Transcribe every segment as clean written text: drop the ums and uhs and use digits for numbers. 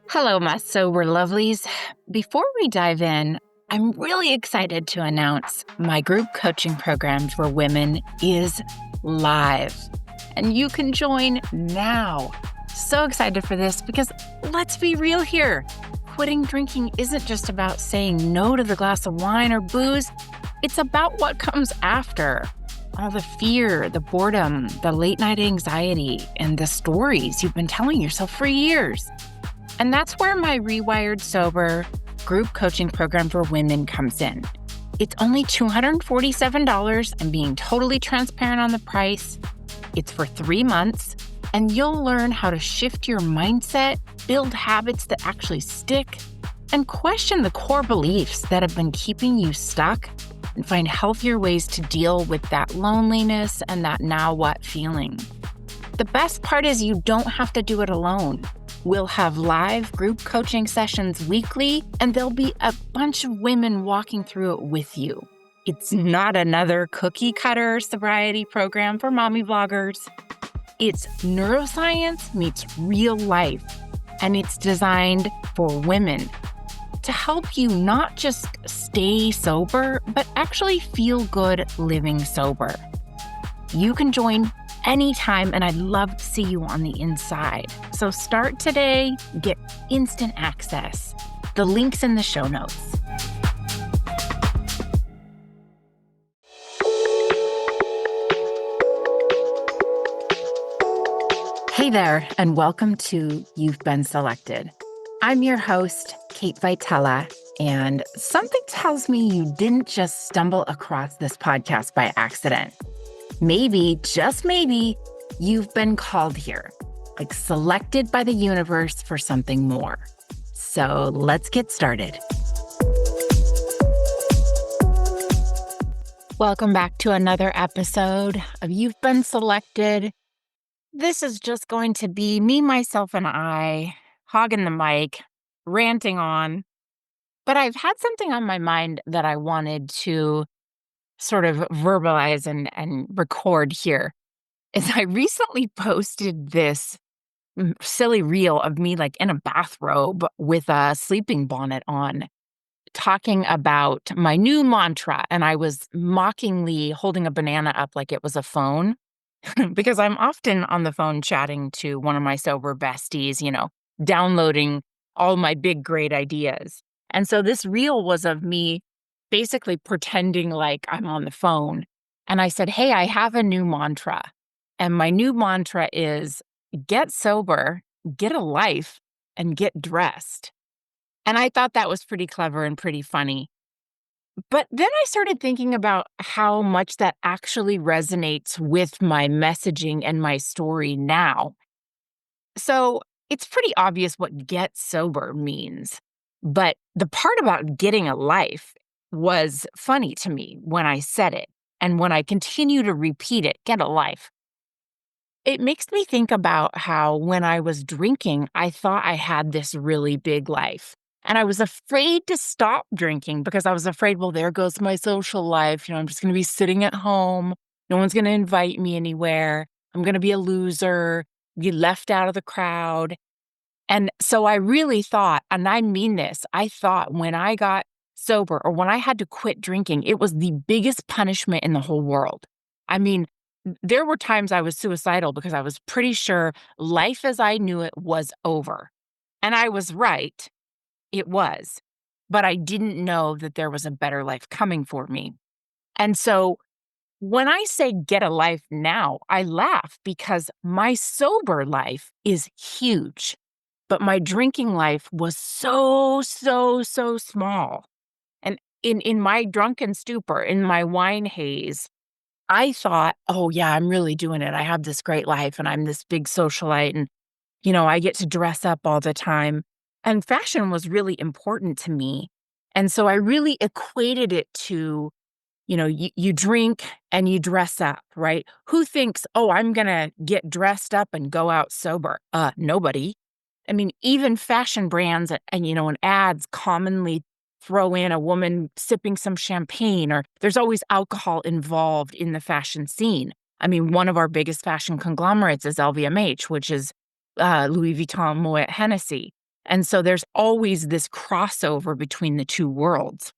Hello, my sober lovelies. Before we dive in, I'm really excited to announce my group coaching program for women is live, and you can join now. So excited for this because let's be real here. Quitting drinking isn't just about saying no to the glass of wine or booze. It's about what comes after. All the fear, the boredom, the late night anxiety, and the stories you've been telling yourself for years. And that's where my Rewired Sober group coaching program for women comes in. It's only $247. I'm being totally transparent on the price. It's for 3 months, and you'll learn how to shift your mindset, build habits that actually stick, and question the core beliefs that have been keeping you stuck, and find healthier ways to deal with that loneliness and that now what feeling. The best part is you don't have to do it alone. We'll have live group coaching sessions weekly, and there'll be a bunch of women walking through it with you. It's not another cookie cutter sobriety program for mommy vloggers. It's neuroscience meets real life, and it's designed for women to help you not just stay sober, but actually feel good living sober. You can join anytime, and I'd love to see you on the inside. So start today, get instant access. The link's in the show notes. Hey there, and welcome to You've Been Selected. I'm your host, Kate Vitella, and something tells me you didn't just stumble across this podcast by accident. Maybe, just maybe, you've been called here, like selected by the universe for something more. So let's get started. Welcome back to another episode of You've Been Selected. This is just going to be me, myself, and I hogging the mic, ranting on. But I've had something on my mind that I wanted to sort of verbalize and record here. Is I recently posted this silly reel of me like in a bathrobe with a sleeping bonnet on, talking about my new mantra. And I was mockingly holding a banana up like it was a phone because I'm often on the phone chatting to one of my sober besties, downloading all my big, great ideas. And so this reel was of me basically pretending like I'm on the phone. And I said, hey, I have a new mantra. And my new mantra is get sober, get a life, and get dressed. And I thought that was pretty clever and pretty funny. But then I started thinking about how much that actually resonates with my messaging and my story now. So it's pretty obvious what get sober means. But the part about getting a life was funny to me when I said it. And when I continue to repeat it, get a life. It makes me think about how when I was drinking, I thought I had this really big life. And I was afraid to stop drinking because I was afraid, well, there goes my social life. I'm just going to be sitting at home. No one's going to invite me anywhere. I'm going to be a loser, be left out of the crowd. And so I really thought, and I mean this, I thought when I got sober or when I had to quit drinking, it was the biggest punishment in the whole world. I mean, there were times I was suicidal because I was pretty sure life as I knew it was over. And I was right. It was. But I didn't know that there was a better life coming for me. And so when I say get a life now, I laugh because my sober life is huge. But my drinking life was so small. And in my drunken stupor, in my wine haze, I thought, oh, yeah, I'm really doing it. I have this great life and I'm this big socialite and, I get to dress up all the time. And fashion was really important to me. And so I really equated it to, you drink and you dress up, right? Who thinks, oh, I'm going to get dressed up and go out sober? Nobody. I mean, even fashion brands and ads commonly throw in a woman sipping some champagne, or there's always alcohol involved in the fashion scene. I mean, one of our biggest fashion conglomerates is LVMH, which is Louis Vuitton, Moet Hennessy. And so there's always this crossover between the two worlds.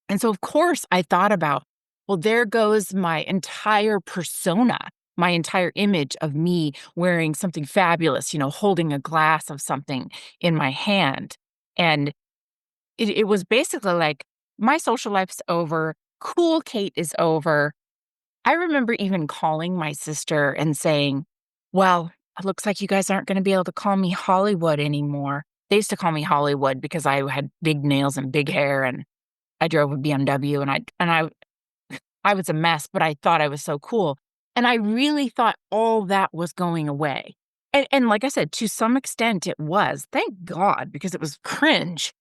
And so, of course, I thought about, well, there goes my entire persona, my entire image of me wearing something fabulous, holding a glass of something in my hand. And it was basically like, my social life's over. Cool Kate is over. I remember even calling my sister and saying, well, it looks like you guys aren't going to be able to call me Hollywood anymore. They used to call me Hollywood because I had big nails and big hair, and I drove a BMW, and I was a mess, but I thought I was so cool. And I really thought all that was going away. And like I said, to some extent it was. Thank God, because it was cringe.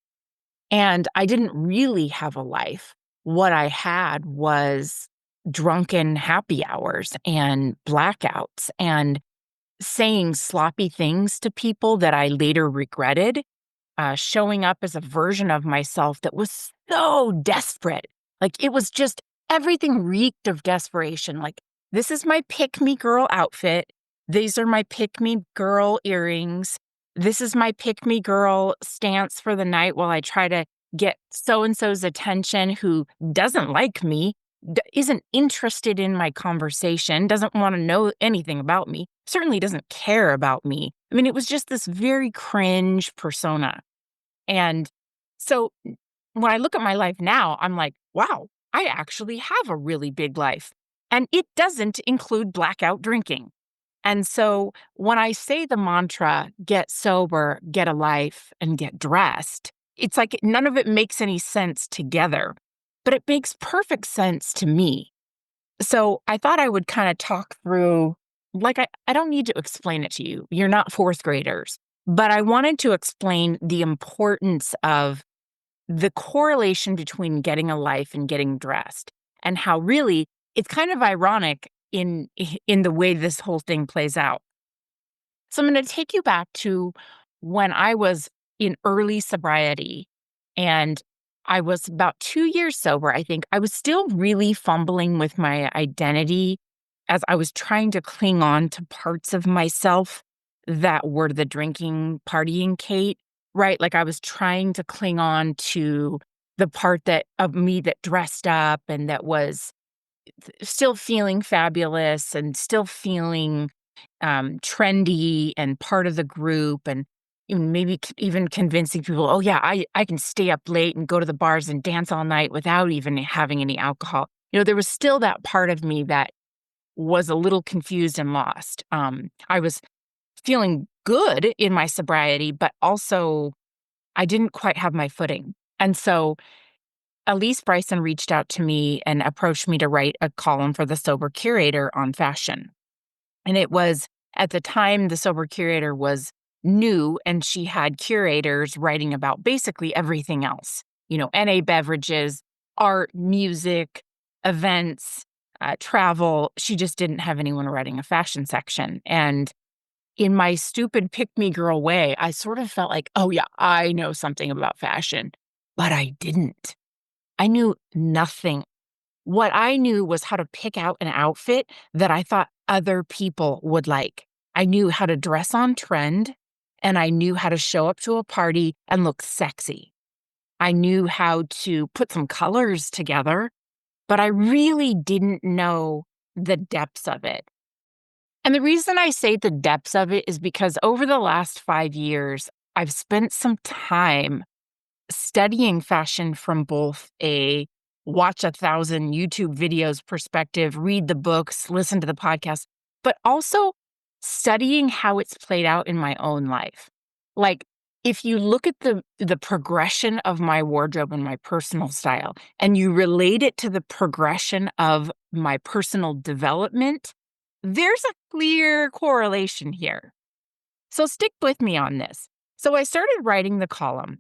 And I didn't really have a life. What I had was drunken happy hours and blackouts and saying sloppy things to people that I later regretted, showing up as a version of myself that was so desperate. Like, it was just everything reeked of desperation. Like, this is my pick me girl outfit. These are my pick me girl earrings. This is my pick me girl stance for the night while I try to get so and so's attention who doesn't like me, isn't interested in my conversation, doesn't want to know anything about me, certainly doesn't care about me. I mean, it was just this very cringe persona. And so when I look at my life now, I'm like, wow, I actually have a really big life. And it doesn't include blackout drinking. And so when I say the mantra, get sober, get a life, and get dressed, it's like none of it makes any sense together, but it makes perfect sense to me. So I thought I would kind of talk through, like, I don't need to explain it to you. You're not fourth graders. But I wanted to explain the importance of the correlation between getting a life and getting dressed, and how really it's kind of ironic in the way this whole thing plays out. So I'm going to take you back to when I was in early sobriety, and I was about 2 years sober, I think. I was still really fumbling with my identity as I was trying to cling on to parts of myself that were the drinking, partying Kate, right? Like, I was trying to cling on to the part that of me that dressed up and that was still feeling fabulous and still feeling trendy and part of the group, and maybe even convincing people, oh yeah, I can stay up late and go to the bars and dance all night without even having any alcohol. There was still that part of me that was a little confused and lost. I was feeling good in my sobriety, but also I didn't quite have my footing. And so Elise Bryson reached out to me and approached me to write a column for the Sober Curator on fashion. And it was, at the time, the Sober Curator was new, and she had curators writing about basically everything else, NA beverages, art, music, events, travel. She just didn't have anyone writing a fashion section. And in my stupid pick me girl way, I sort of felt like, oh yeah, I know something about fashion, but I didn't. I knew nothing. What I knew was how to pick out an outfit that I thought other people would like. I knew how to dress on trend, and I knew how to show up to a party and look sexy. I knew how to put some colors together, but I really didn't know the depths of it. And the reason I say the depths of it is because over the last 5 years, I've spent some time studying fashion from both a watch 1,000 YouTube videos perspective, read the books, listen to the podcast, but also studying how it's played out in my own life. Like, if you look at the progression of my wardrobe and my personal style, and you relate it to the progression of my personal development, there's a clear correlation here. So stick with me on this. So I started writing the column,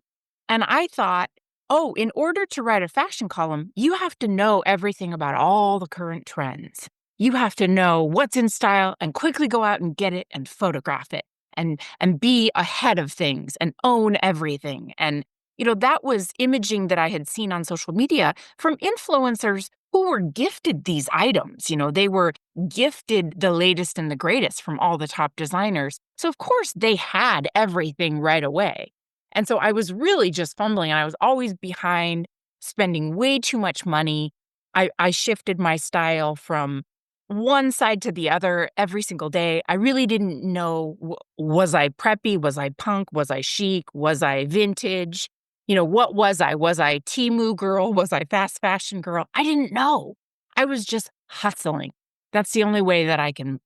and I thought, oh, in order to write a fashion column, you have to know everything about all the current trends. You have to know what's in style and quickly go out and get it and photograph it and be ahead of things and own everything. And that was imaging that I had seen on social media from influencers who were gifted these items. They were gifted the latest and the greatest from all the top designers. So of course they had everything right away. And so I was really just fumbling, and I was always behind, spending way too much money. I shifted my style from one side to the other every single day. I really didn't know, was I preppy? Was I punk? Was I chic? Was I vintage? What was I? Was I Temu girl? Was I fast fashion girl? I didn't know. I was just hustling. That's the only way that I can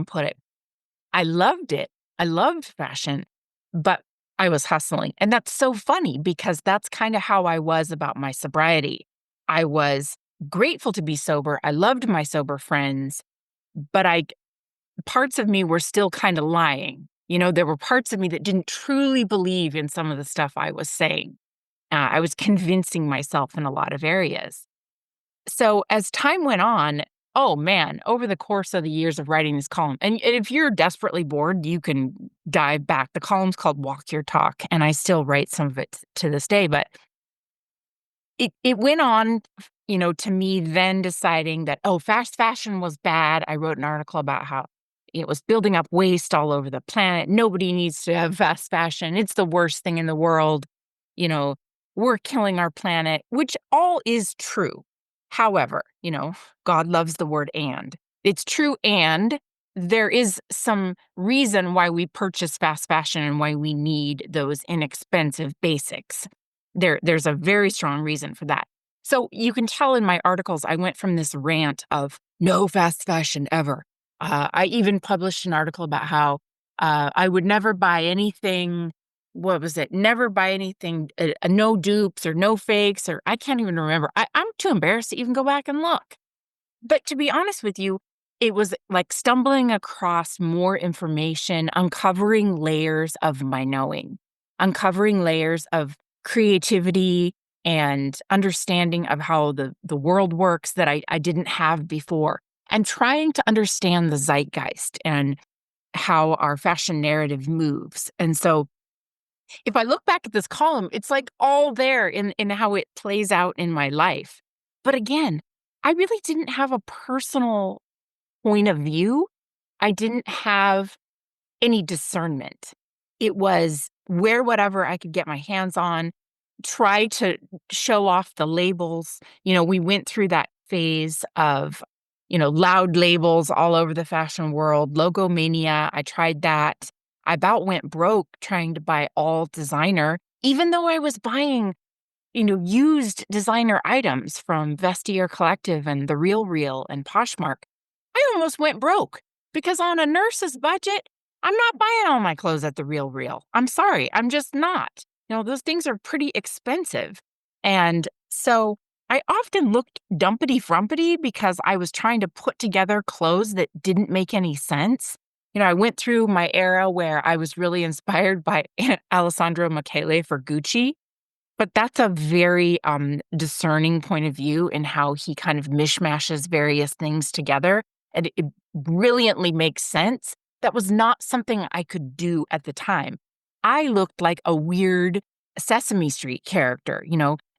put it. I loved it. I loved fashion, but I was hustling. And that's so funny because that's kind of how I was about my sobriety. I was grateful to be sober. I loved my sober friends, but parts of me were still kind of lying. There were parts of me that didn't truly believe in some of the stuff I was saying. I was convincing myself in a lot of areas. So as time went on, oh man, over the course of the years of writing this column, and if you're desperately bored, you can dive back. The column's called Walk Your Talk, and I still write some of it to this day, but it went on, to me then deciding that, oh, fast fashion was bad. I wrote an article about how it was building up waste all over the planet. Nobody needs to have fast fashion. It's the worst thing in the world. You know, we're killing our planet, which all is true. However, God loves the word and. It's true, and there is some reason why we purchase fast fashion and why we need those inexpensive basics. There's a very strong reason for that. So you can tell in my articles, I went from this rant of no fast fashion ever. I even published an article about how I would never buy anything. What was it? Never buy anything, no dupes or no fakes, or I can't even remember. I'm too embarrassed to even go back and look. But to be honest with you, it was like stumbling across more information, uncovering layers of my knowing, uncovering layers of creativity and understanding of how the world works that I didn't have before, and trying to understand the zeitgeist and how our fashion narrative moves. And so if I look back at this column, it's like all there in how it plays out in my life. But again, I really didn't have a personal point of view. I didn't have any discernment. It was wear whatever I could get my hands on, try to show off the labels. We went through that phase of, loud labels all over the fashion world, logo mania. I tried that. I about went broke trying to buy all designer, even though I was buying, used designer items from Vestiaire Collective and the RealReal and Poshmark. I almost went broke because on a nurse's budget, I'm not buying all my clothes at the RealReal. I'm sorry, I'm just not. Those things are pretty expensive. And so I often looked dumpity frumpity because I was trying to put together clothes that didn't make any sense. I went through my era where I was really inspired by Alessandro Michele for Gucci, but that's a very discerning point of view in how he kind of mishmashes various things together. And it brilliantly makes sense. That was not something I could do at the time. I looked like a weird Sesame Street character,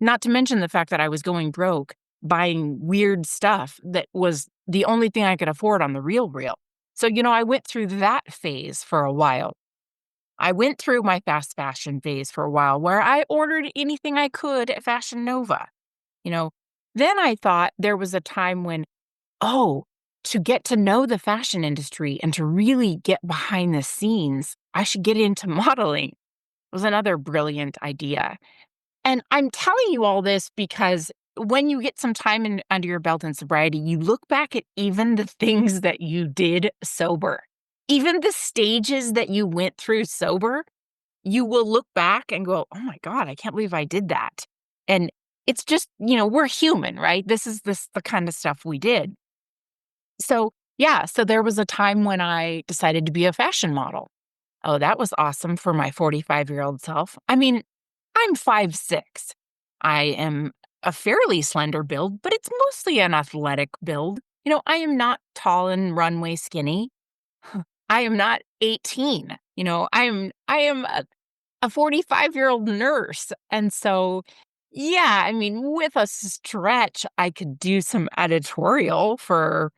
not to mention the fact that I was going broke buying weird stuff that was the only thing I could afford on the Real Real. So, I went through that phase for a while. I went through my fast fashion phase for a while where I ordered anything I could at Fashion Nova. You know, then I thought there was a time when, oh, to get to know the fashion industry and to really get behind the scenes, I should get into modeling. It was another brilliant idea. And I'm telling you all this because when you get some time under your belt in sobriety, you look back at even the things that you did sober, even the stages that you went through sober, you will look back and go, oh my God, I can't believe I did that. And it's just, we're human, right? This is the kind of stuff we did. So, yeah, so there was a time when I decided to be a fashion model. Oh, that was awesome for my 45-year-old self. I mean, I'm 5'6". I am a fairly slender build, but it's mostly an athletic build. I am not tall and runway skinny. I am not 18. I am a 45-year-old nurse. And so, yeah, I mean, with a stretch, I could do some editorial for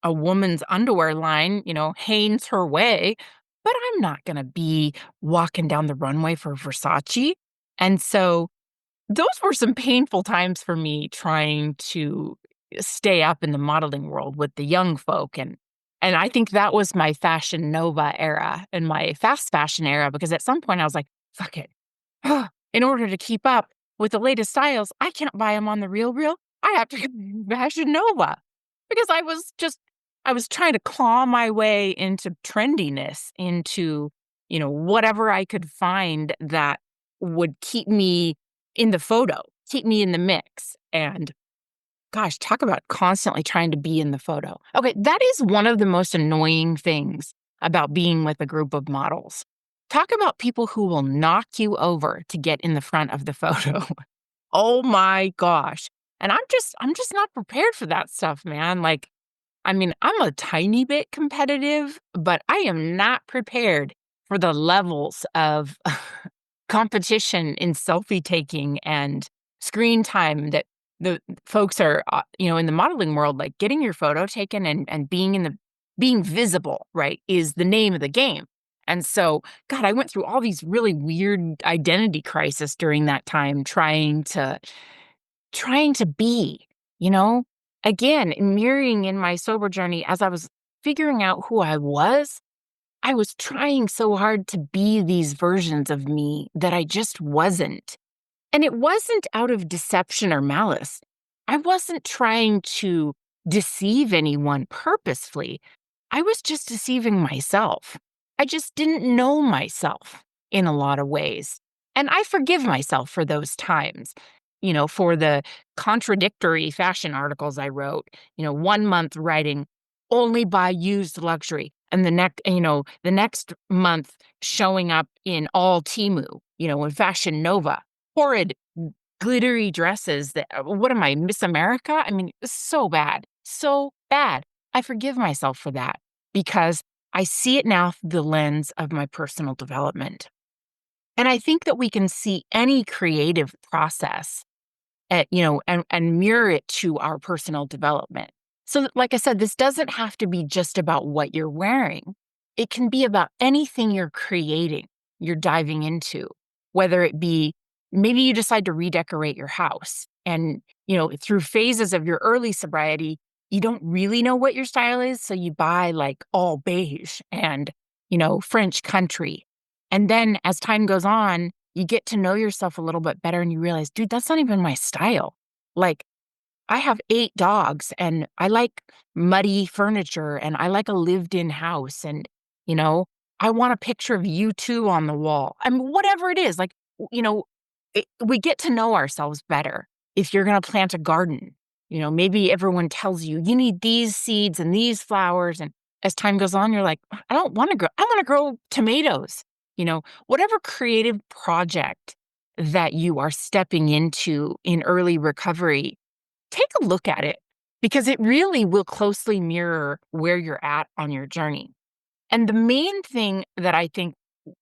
a woman's underwear line, Hanes her way. but I'm not gonna be walking down the runway for Versace. And so those were some painful times for me trying to stay up in the modeling world with the young folk, and I think that was my Fashion Nova era and my fast fashion era because at some point I was like, "Fuck it. In order to keep up with the latest styles, I can't buy them on the RealReal. I have to Fashion Nova." Because I was trying to claw my way into trendiness, into, whatever I could find that would keep me in the photo, keep me in the mix, and gosh, talk about constantly trying to be in the photo. Okay, that is one of the most annoying things about being with a group of models. Talk about people who will knock you over to get in the front of the photo. Oh my gosh. And I'm just not prepared for that stuff, man. Like, I mean, I'm a tiny bit competitive, but I am not prepared for the levels of competition in selfie taking and screen time that the folks are, in the modeling world, like getting your photo taken and being visible, right, is the name of the game. And so, God, I went through all these really weird identity crisis during that time trying to be, you know, again, mirroring in my sober journey as I was figuring out who I was trying so hard to be these versions of me that I just wasn't. And it wasn't out of deception or malice. I wasn't trying to deceive anyone purposefully. I was just deceiving myself. I just didn't know myself in a lot of ways. And I forgive myself for those times, for the contradictory fashion articles I wrote, 1 month writing only buy used luxury. And the next month showing up in all Timu, in Fashion Nova, horrid glittery dresses that what am I, Miss America? I mean, it's so bad, so bad. I forgive myself for that because I see it now through the lens of my personal development. And I think that we can see any creative process and mirror it to our personal development. So, like I said, this doesn't have to be just about what you're wearing. It can be about anything you're creating, you're diving into, whether it be maybe you decide to redecorate your house. And, through phases of your early sobriety, you don't really know what your style is. So you buy like all beige and, French country. And then as time goes on, you get to know yourself a little bit better and you realize, dude, that's not even my style. Like, I have 8 dogs and I like muddy furniture and I like a lived in house. And, you know, I want a picture of you two on the wall. I mean, whatever it is, like, we get to know ourselves better. If you're going to plant a garden, maybe everyone tells you, you need these seeds and these flowers. And as time goes on, you're like, I don't want to grow, I want to grow tomatoes. Whatever creative project that you are stepping into in early recovery, take a look at it because it really will closely mirror where you're at on your journey. And the main thing that I think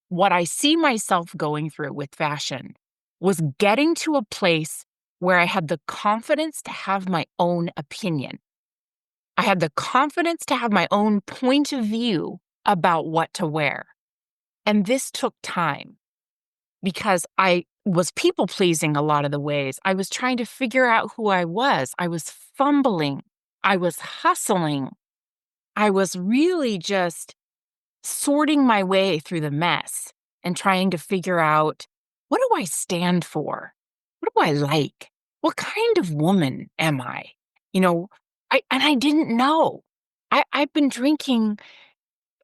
what I see myself going through with fashion was getting to a place where I had the confidence to have my own opinion. I had the confidence to have my own point of view about what to wear. And this took time because I was people pleasing a lot of the ways. I was trying to figure out who I was. I was fumbling. I was hustling. I was really just sorting my way through the mess and trying to figure out, what do I stand for? What do I like? What kind of woman am I? You know, I didn't know. I've been drinking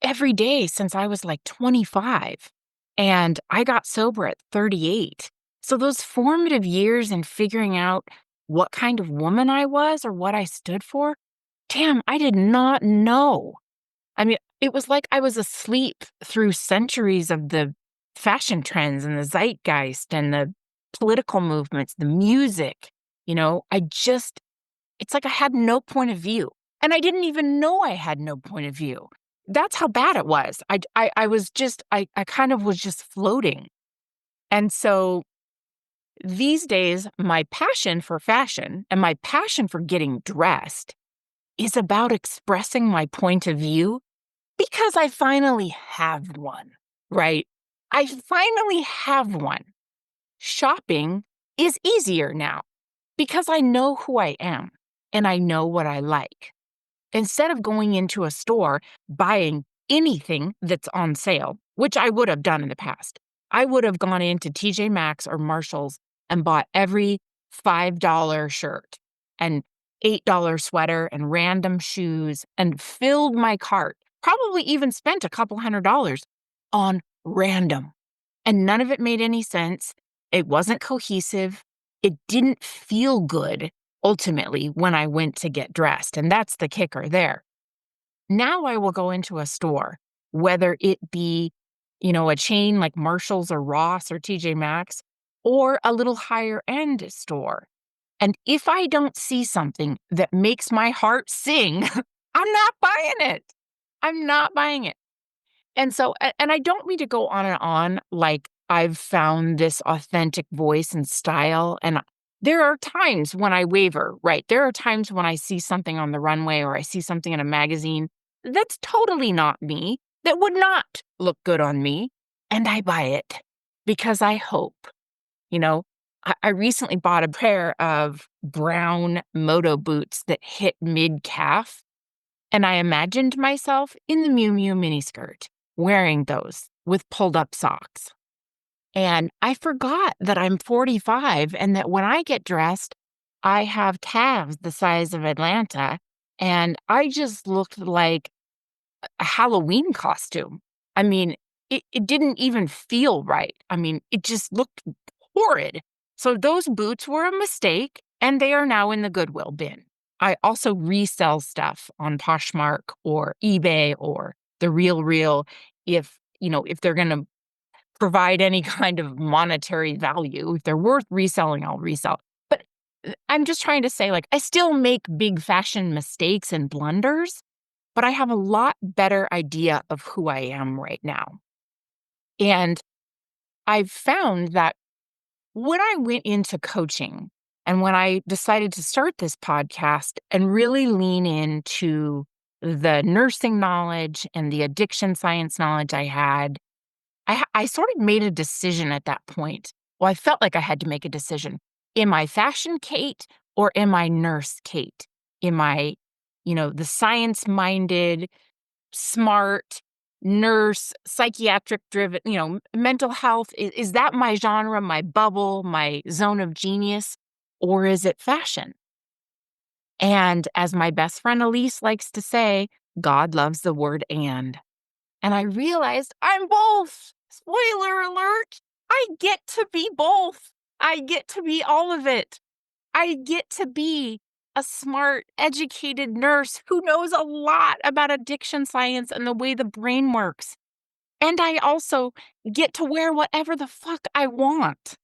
every day since I was like 25, and I got sober at 38. So those formative years and figuring out what kind of woman I was or what I stood for, damn, I did not know. I mean, it was like I was asleep through centuries of the fashion trends and the zeitgeist and the political movements, the music. It's like I had no point of view. And I didn't even know I had no point of view. That's how bad it was. I was just, I kind of was just floating. And so these days, my passion for fashion and my passion for getting dressed is about expressing my point of view Because I finally have one, right? I finally have one. Shopping is easier now because I know who I am and I know what I like. Instead of going into a store buying anything that's on sale, which I would have done in the past, I would have gone into TJ Maxx or Marshall's and bought every $5 shirt and $8 sweater and random shoes and filled my cart, probably even spent a couple $100 on random. And none of it made any sense. It wasn't cohesive. It didn't feel good ultimately when I went to get dressed. And that's the kicker there. Now I will go into a store, whether it be, a chain like Marshall's or Ross or TJ Maxx, or a little higher end store. And if I don't see something that makes my heart sing, I'm not buying it. I'm not buying it. And so, and I don't mean to go on and on like I've found this authentic voice and style. And there are times when I waver, right? There are times when I see something on the runway or I see something in a magazine that's totally not me, that would not look good on me. And I buy it because I hope, you know, I recently bought a pair of brown moto boots that hit mid calf. And I imagined myself in the Miu Miu miniskirt, wearing those with pulled up socks. And I forgot that I'm 45 and that when I get dressed, I have calves the size of Atlanta. And I just looked like a Halloween costume. I mean, it didn't even feel right. I mean, it just looked horrid. So those boots were a mistake, and they are now in the Goodwill bin. I also resell stuff on Poshmark or eBay or the RealReal if they're going to provide any kind of monetary value. If they're worth reselling, I'll resell. But I'm just trying to say, like, I still make big fashion mistakes and blunders, but I have a lot better idea of who I am right now. And I've found that when I went into coaching and when I decided to start this podcast and really lean into the nursing knowledge and the addiction science knowledge I had, I sort of made a decision at that point. Well, I felt like I had to make a decision. Am I fashion Kate or am I nurse Kate? Am I, the science minded, smart nurse, psychiatric driven, mental health? Is that my genre, my bubble, my zone of genius? Or is it fashion? And as my best friend Elise likes to say, God loves the word and. And I realized I'm both. Spoiler alert. I get to be both. I get to be all of it. I get to be a smart, educated nurse who knows a lot about addiction science and the way the brain works. And I also get to wear whatever the fuck I want.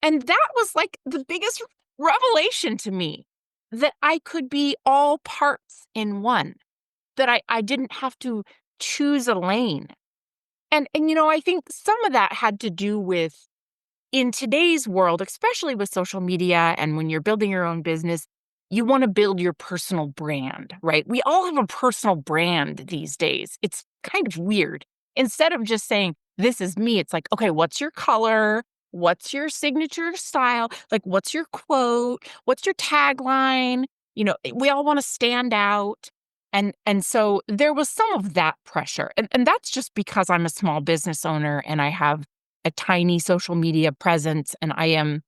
And that was like the biggest revelation to me, that I could be all parts in one, that I didn't have to choose a lane. And I think some of that had to do with, in today's world, especially with social media and when you're building your own business, you want to build your personal brand, right? We all have a personal brand these days. It's kind of weird. Instead of just saying, this is me, it's like, okay, what's your color? What's your signature style? Like, what's your quote? What's your tagline? We all want to stand out. And so there was some of that pressure. And that's just because I'm a small business owner and I have a tiny social media presence and I am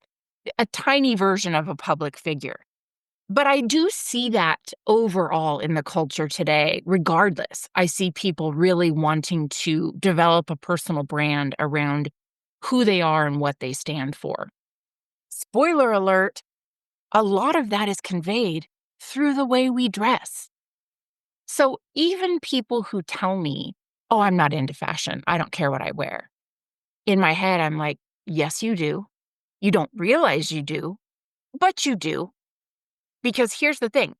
a tiny version of a public figure. But I do see that overall in the culture today, regardless. I see people really wanting to develop a personal brand around who they are and what they stand for. Spoiler alert, a lot of that is conveyed through the way we dress. So even people who tell me, oh, I'm not into fashion, I don't care what I wear. In my head, I'm like, yes, you do. You don't realize you do, but you do. Because here's the thing.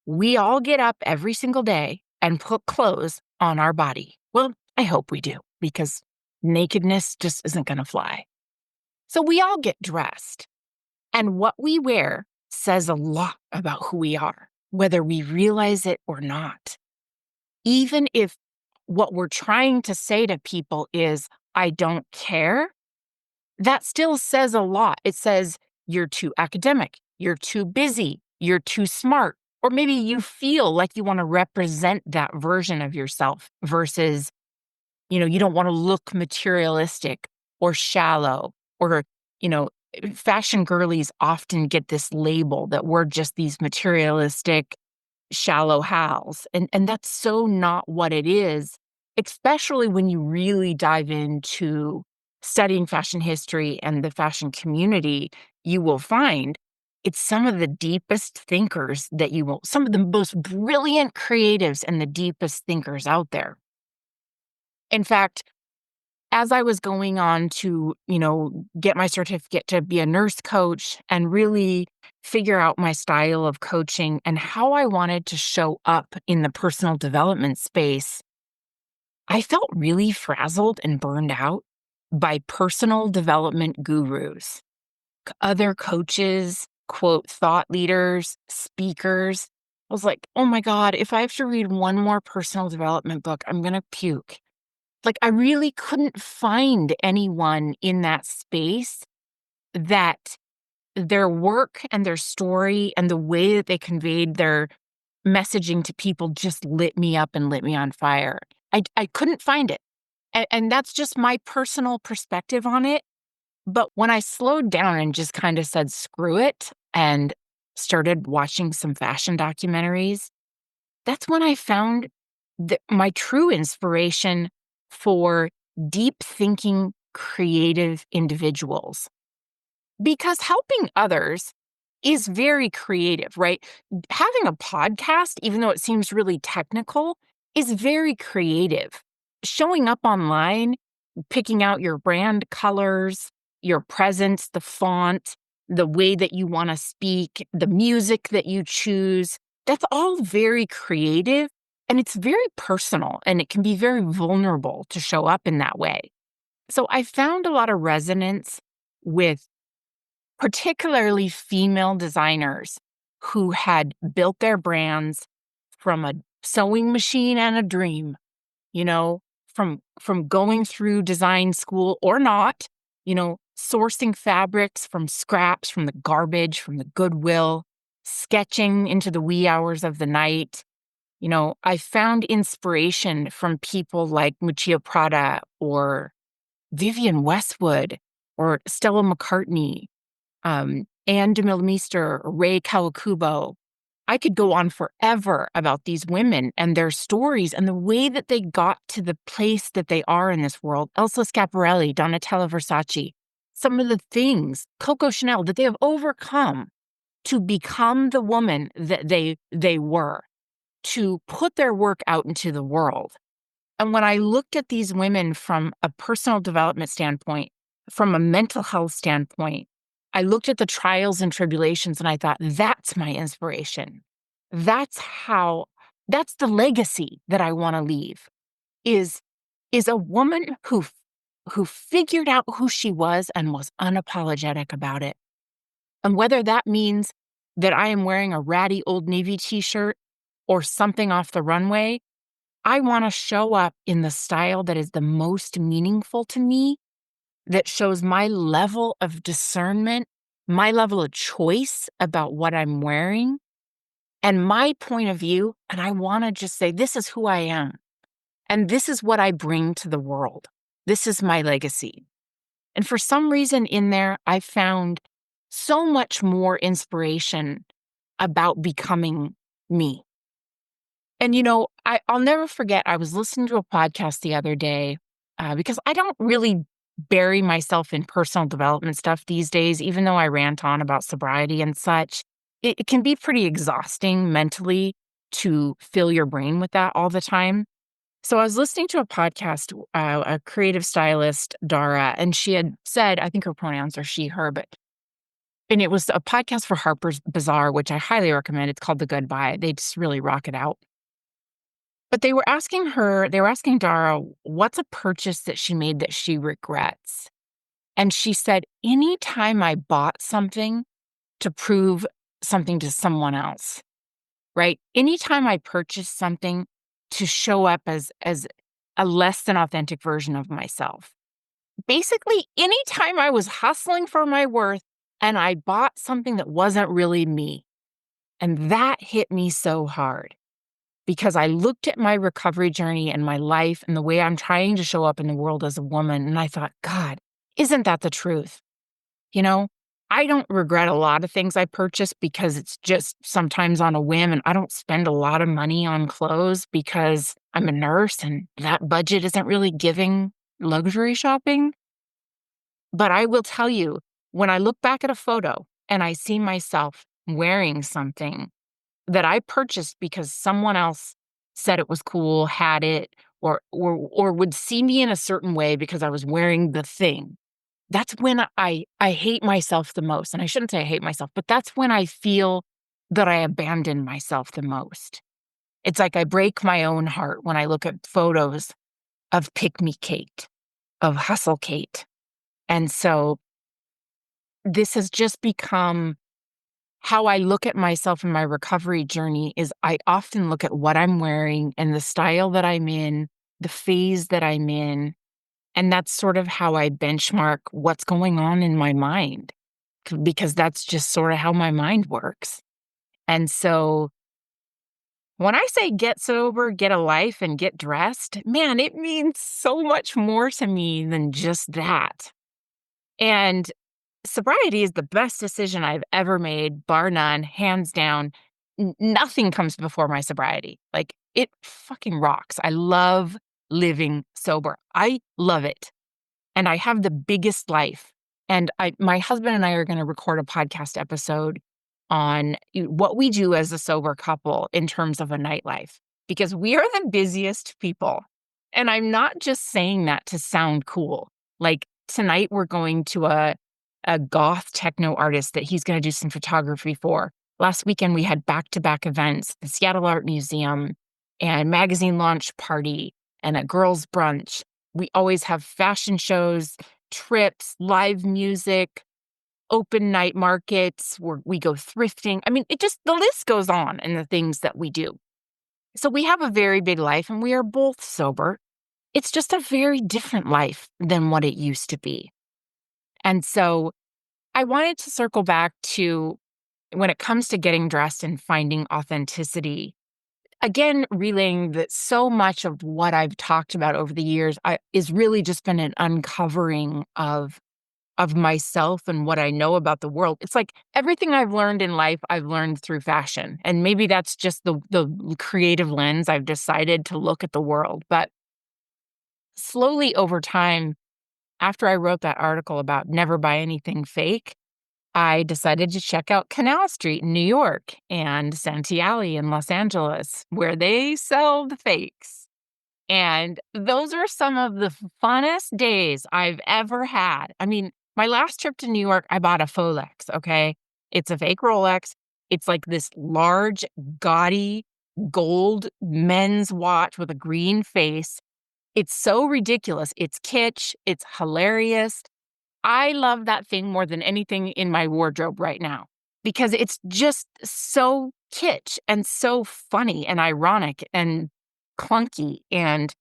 We all get up every single day and put clothes on our body. Well, I hope we do, because nakedness just isn't going to fly. So we all get dressed. And what we wear says a lot about who we are, whether we realize it or not. Even if what we're trying to say to people is, I don't care, that still says a lot. It says you're too academic, you're too busy, you're too smart, or maybe you feel like you want to represent that version of yourself versus, you don't want to look materialistic or shallow or, fashion girlies often get this label that we're just these materialistic shallow hals, and that's so not what it is, especially when you really dive into studying fashion history and the fashion community. You will find it's some of the deepest thinkers that you will some of the most brilliant creatives and the deepest thinkers out there. In fact, as I was going on to, get my certificate to be a nurse coach and really figure out my style of coaching and how I wanted to show up in the personal development space, I felt really frazzled and burned out by personal development gurus, other coaches, quote, thought leaders, speakers. I was like, oh my God, if I have to read one more personal development book, I'm going to puke. Like, I really couldn't find anyone in that space that their work and their story and the way that they conveyed their messaging to people just lit me up and lit me on fire. I couldn't find it. And that's just my personal perspective on it. But when I slowed down and just kind of said, screw it, and started watching some fashion documentaries, that's when I found my true inspiration for deep thinking, creative individuals. Because helping others is very creative, right? Having a podcast, even though it seems really technical, is very creative. Showing up online, picking out your brand colors, your presence, the font, the way that you want to speak, the music that you choose, that's all very creative and it's very personal and it can be very vulnerable to show up in that way. So I found a lot of resonance with particularly female designers who had built their brands from a sewing machine and a dream, you know, from going through design school or not, sourcing fabrics from scraps, from the garbage, from the Goodwill, sketching into the wee hours of the night. I found inspiration from people like Miuccia Prada or Vivienne Westwood or Stella McCartney, Anne Meester, Ray Kawakubo. I could go on forever about these women and their stories and the way that they got to the place that they are in this world. Elsa Schiaparelli, Donatella Versace, some of the things, Coco Chanel, that they have overcome to become the woman that they were, to put their work out into the world. And when I looked at these women from a personal development standpoint, from a mental health standpoint, I looked at the trials and tribulations and I thought, that's my inspiration. That's that's the legacy that I want to leave is, is a woman who figured out who she was and was unapologetic about it. And whether that means that I am wearing a ratty Old Navy t-shirt or something off the runway, I want to show up in the style that is the most meaningful to me, that shows my level of discernment, my level of choice about what I'm wearing, and my point of view. And I want to just say, this is who I am. And this is what I bring to the world. This is my legacy. And for some reason in there, I found so much more inspiration about becoming me. And, I'll never forget, I was listening to a podcast the other day because I don't really bury myself in personal development stuff these days, even though I rant on about sobriety and such. It can be pretty exhausting mentally to fill your brain with that all the time. So I was listening to a podcast, a creative stylist, Dara, and she had said, I think her pronouns are she, her, and it was a podcast for Harper's Bazaar, which I highly recommend. It's called The Goodbye. They just really rock it out. But they were asking Dara, what's a purchase that she made that she regrets? And she said, anytime I bought something to prove something to someone else, right? Anytime I purchased something to show up as a less than authentic version of myself. Basically, anytime I was hustling for my worth and I bought something that wasn't really me, and that hit me so hard because I looked at my recovery journey and my life and the way I'm trying to show up in the world as a woman, and I thought, God, isn't that the truth? You know, I don't regret a lot of things I purchased because it's just sometimes on a whim, and I don't spend a lot of money on clothes because I'm a nurse and that budget isn't really giving luxury shopping. But I will tell you, when I look back at a photo and I see myself wearing something that I purchased because someone else said it was cool, had it, or would see me in a certain way because I was wearing the thing. That's when I hate myself the most, and I shouldn't say I hate myself, but that's when I feel that I abandon myself the most. It's like I break my own heart when I look at photos of Pick Me Kate, of Hustle Kate, and so this has just become how I look at myself in my recovery journey is I often look at what I'm wearing and the style that I'm in, the phase that I'm in, and that's sort of how I benchmark what's going on in my mind, because that's just sort of how my mind works. And so when I say get sober, get a life, and get dressed, man, it means so much more to me than just that. And sobriety is the best decision I've ever made, bar none, hands down. Nothing comes before my sobriety. Like, it fucking rocks. I love living sober. I love it. And I have the biggest life. And my husband and I are gonna record a podcast episode on what we do as a sober couple in terms of a nightlife, because we are the busiest people. And I'm not just saying that to sound cool. Like, tonight we're going to a goth techno artist that he's gonna do some photography for. Last weekend, we had back-to-back events, the Seattle Art Museum and magazine launch party and a girls' brunch. We always have fashion shows, trips, live music, open night markets where we go thrifting. I mean, it just the list goes on in the things that we do. So we have a very big life and we are both sober. It's just a very different life than what it used to be. And so I wanted to circle back to when it comes to getting dressed and finding authenticity. Again, relaying that so much of what I've talked about over the years is really just been an uncovering of myself and what I know about the world. It's like everything I've learned in life, I've learned through fashion. And maybe that's just the creative lens I've decided to look at the world. But slowly over time, after I wrote that article about never buy anything fake, I decided to check out Canal Street in New York and Santee Alley in Los Angeles, where they sell the fakes. And those are some of the funnest days I've ever had. I mean, my last trip to New York, I bought a Folex, okay? It's a fake Rolex. It's like this large, gaudy, gold men's watch with a green face. It's so ridiculous. It's kitsch. It's hilarious. I love that thing more than anything in my wardrobe right now because it's just so kitsch and so funny and ironic and clunky, and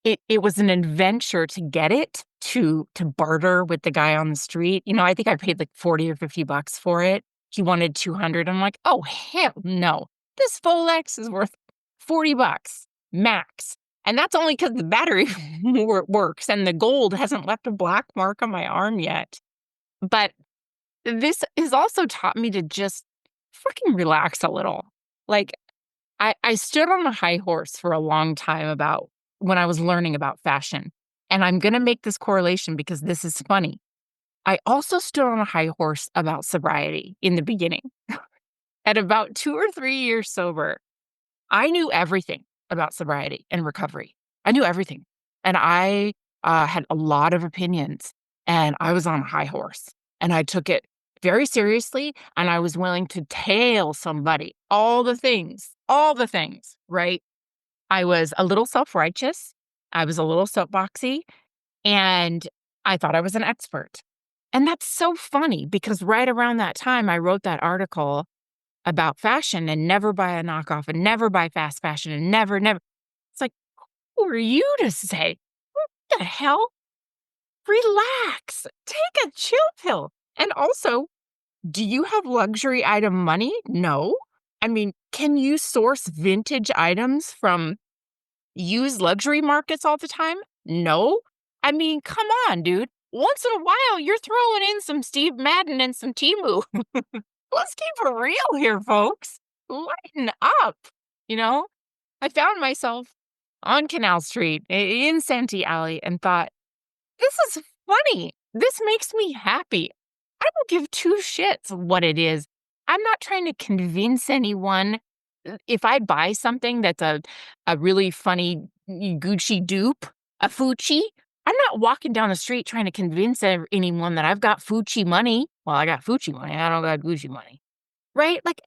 it was an adventure to get it, to barter with the guy on the street. You know, I think I paid like 40 or $50 for it. He wanted 200. I'm like, "Oh, hell no. This Folex is worth 40 bucks max." And that's only because the battery works and the gold hasn't left a black mark on my arm yet. But this has also taught me to just fucking relax a little. Like, I stood on a high horse for a long time about when I was learning about fashion, and I'm gonna make this correlation because this is funny. I also stood on a high horse about sobriety in the beginning. At about 2 or 3 years sober, I knew everything about sobriety and recovery. I knew everything, and I, had a lot of opinions, and I was on a high horse, and I took it very seriously, and I was willing to tell somebody all the things, right? I was a little self-righteous, I was a little soapboxy, and I thought I was an expert. And that's so funny because right around that time, I wrote that article about fashion and never buy a knockoff and never buy fast fashion and never. It's like, Who are you to say? What the hell? Relax. Take a chill pill. And also, do you have luxury item money? No. I mean, can you source vintage items from used luxury markets all the time? No. I mean, come on, dude. Once in a while, you're throwing in some Steve Madden and some Timu. Let's keep it real here, folks. Lighten up. You know, I found myself on Canal Street in Santee Alley and thought, this is funny. This makes me happy. I don't give two shits what it is. I'm not trying to convince anyone. If I buy something that's a really funny Gucci dupe, a Fucci, I'm not walking down the street trying to convince anyone that I've got Fucci money. Well, I got Fucci money. I don't got Gucci money. Right? Like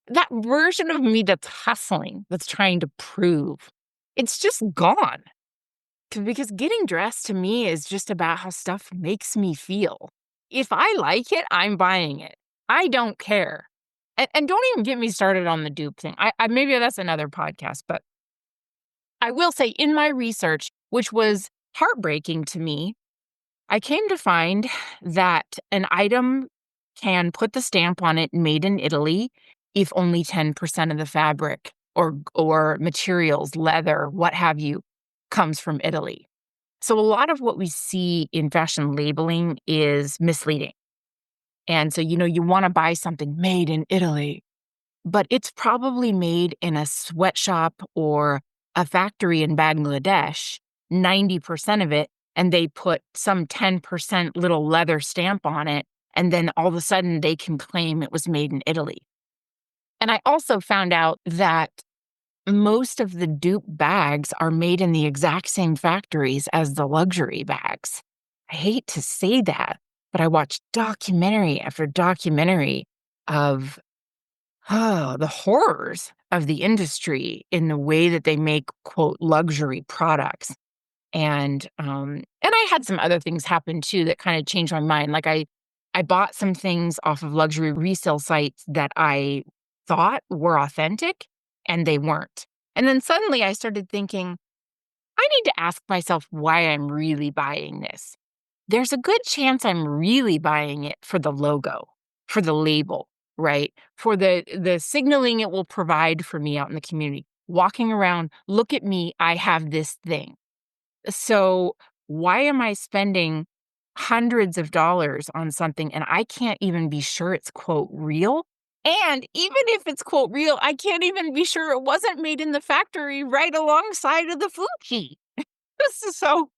that version of me that's hustling, that's trying to prove, it's just gone. Because getting dressed to me is just about how stuff makes me feel. If I like it, I'm buying it. I don't care. And don't even get me started on the dupe thing. I maybe that's another podcast, but I will say in my research, which was heartbreaking to me, I came to find that an item can put the stamp on it made in Italy if only 10% of the fabric or materials, leather, what have you, comes from Italy. So a lot of what we see in fashion labeling is misleading. And so, you want to buy something made in Italy, but it's probably made in a sweatshop or a factory in Bangladesh, 90% of it, and they put some 10% little leather stamp on it, and then all of a sudden they can claim it was made in Italy. And I also found out that most of the dupe bags are made in the exact same factories as the luxury bags. I hate to say that, but I watched documentary after documentary of the horrors of the industry in the way that they make, quote, luxury products. And I had some other things happen too that kind of changed my mind. Like I bought some things off of luxury resale sites that I thought were authentic and they weren't. And then suddenly I started thinking, I need to ask myself why I'm really buying this. There's a good chance I'm really buying it for the logo, for the label, right? For the signaling it will provide for me out in the community. Walking around, look at me, I have this thing. So why am I spending hundreds of dollars on something and I can't even be sure it's, quote, real? And even if it's, quote, real, I can't even be sure it wasn't made in the factory right alongside of the Fuji. So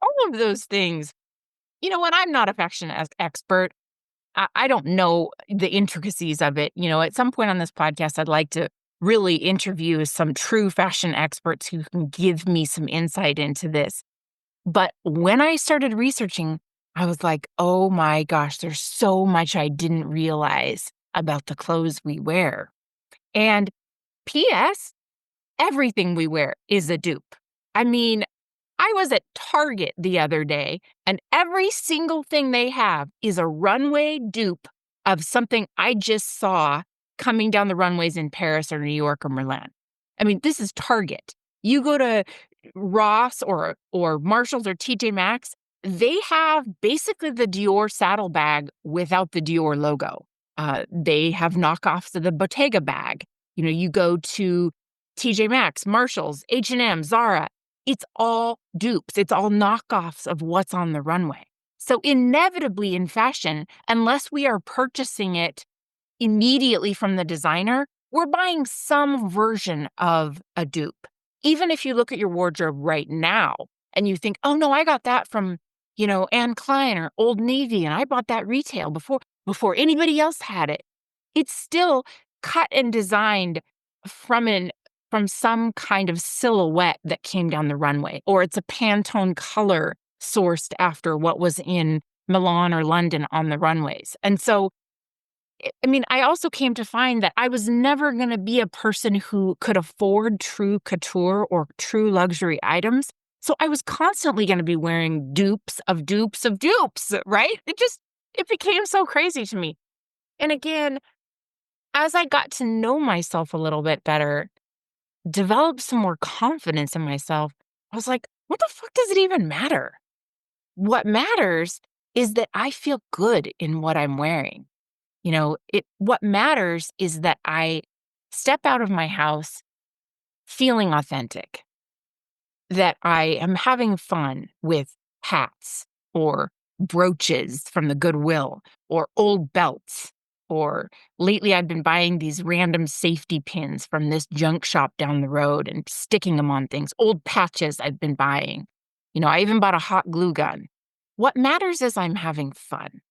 all of those things, when I'm not a fashion expert, I don't know the intricacies of it. At some point on this podcast, I'd like to really interview some true fashion experts who can give me some insight into this. But when I started researching, I was like, oh my gosh, there's so much I didn't realize about the clothes we wear. And P.S., everything we wear is a dupe. I mean, I was at Target the other day, and every single thing they have is a runway dupe of something I just saw coming down the runways in Paris or New York or Milan. I mean, this is Target. You go to Ross or Marshalls or TJ Maxx, they have basically the Dior saddlebag without the Dior logo. They have knockoffs of the Bottega bag. You go to TJ Maxx, Marshalls, H&M, Zara. It's all dupes. It's all knockoffs of what's on the runway. So inevitably in fashion, unless we are purchasing it immediately from the designer, we're buying some version of a dupe. Even if you look at your wardrobe right now and you think, oh no, I got that from, Anne Klein or Old Navy, and I bought that retail before anybody else had it. It's still cut and designed from some kind of silhouette that came down the runway, or it's a Pantone color sourced after what was in Milan or London on the runways. And so, I mean, I also came to find that I was never going to be a person who could afford true couture or true luxury items. So I was constantly going to be wearing dupes of dupes of dupes, right? It became so crazy to me. And again, as I got to know myself a little bit better, develop some more confidence in myself, I was like, what the fuck does it even matter? What matters is that I feel good in what I'm wearing. What matters is that I step out of my house feeling authentic, that I am having fun with hats or brooches from the Goodwill or old belts. Or lately, I've been buying these random safety pins from this junk shop down the road and sticking them on things. Old patches I've been buying. I even bought a hot glue gun. What matters is I'm having fun.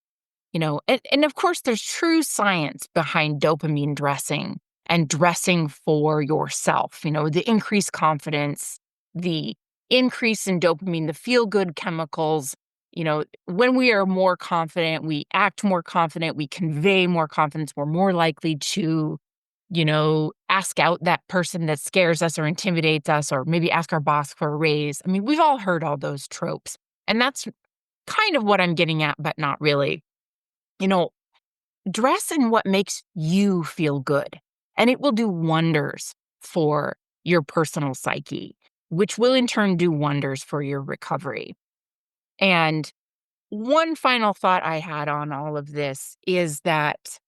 And of course, there's true science behind dopamine dressing and dressing for yourself. The increased confidence, the increase in dopamine, the feel good chemicals. When we are more confident, we act more confident, we convey more confidence, we're more likely to, ask out that person that scares us or intimidates us, or maybe ask our boss for a raise. I mean, we've all heard all those tropes. And that's kind of what I'm getting at, but not really. You know, Dress in what makes you feel good, and it will do wonders for your personal psyche, which will in turn do wonders for your recovery. And one final thought I had on all of this is that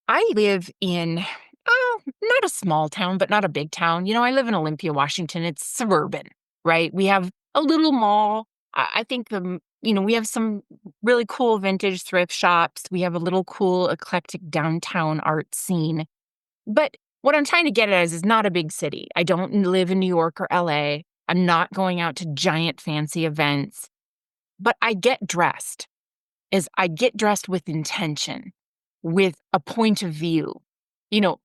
I live in, not a small town, but not a big town. I live in Olympia, Washington. It's suburban, right? We have a little mall. I think we have some really cool vintage thrift shops. We have a little cool eclectic downtown art scene. But what I'm trying to get at is not a big city. I don't live in New York or LA. I'm not going out to giant fancy events. But I get dressed with intention, with a point of view. You know,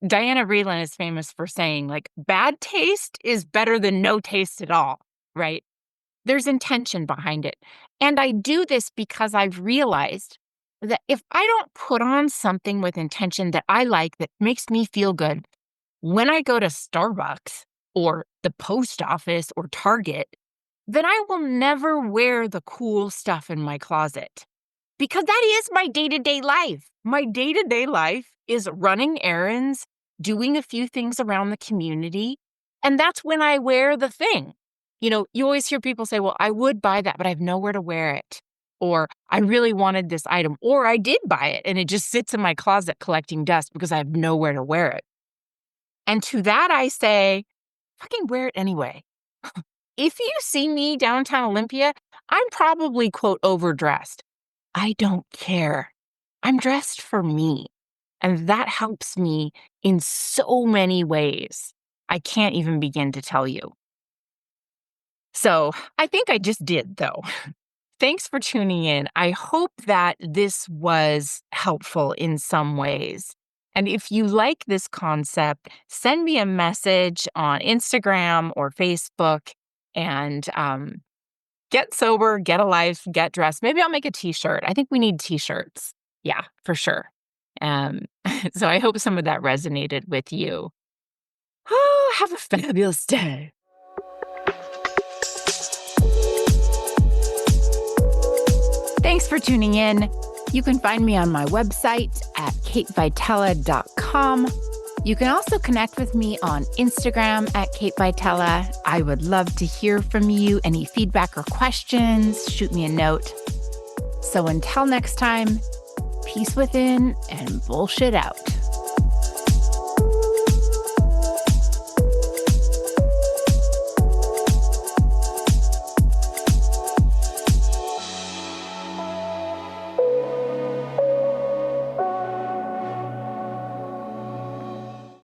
Diana Vreeland is famous for saying, like, bad taste is better than no taste at all, right? There's intention behind it. And I do this because I've realized that if I don't put on something with intention that I like, that makes me feel good, when I go to Starbucks or the post office or Target, then I will never wear the cool stuff in my closet. Because that is my day-to-day life. My day-to-day life is running errands, doing a few things around the community, and that's when I wear the thing. You always hear people say, well, I would buy that, but I have nowhere to wear it. Or I really wanted this item, or I did buy it, and it just sits in my closet collecting dust because I have nowhere to wear it. And to that I say, fucking wear it anyway. If you see me downtown Olympia, I'm probably, quote, overdressed. I don't care. I'm dressed for me. And that helps me in so many ways. I can't even begin to tell you. So I think I just did, though. Thanks for tuning in. I hope that this was helpful in some ways. And if you like this concept, send me a message on Instagram or Facebook and get sober, get alive, get dressed. Maybe I'll make a t-shirt. I think we need t-shirts. Yeah, for sure. So I hope some of that resonated with you. Oh, have a fabulous day. Thanks for tuning in. You can find me on my website at katevitella.com. You can also connect with me on Instagram at katevitella. I would love to hear from you. Any feedback or questions, shoot me a note. So until next time, peace within and bullshit out.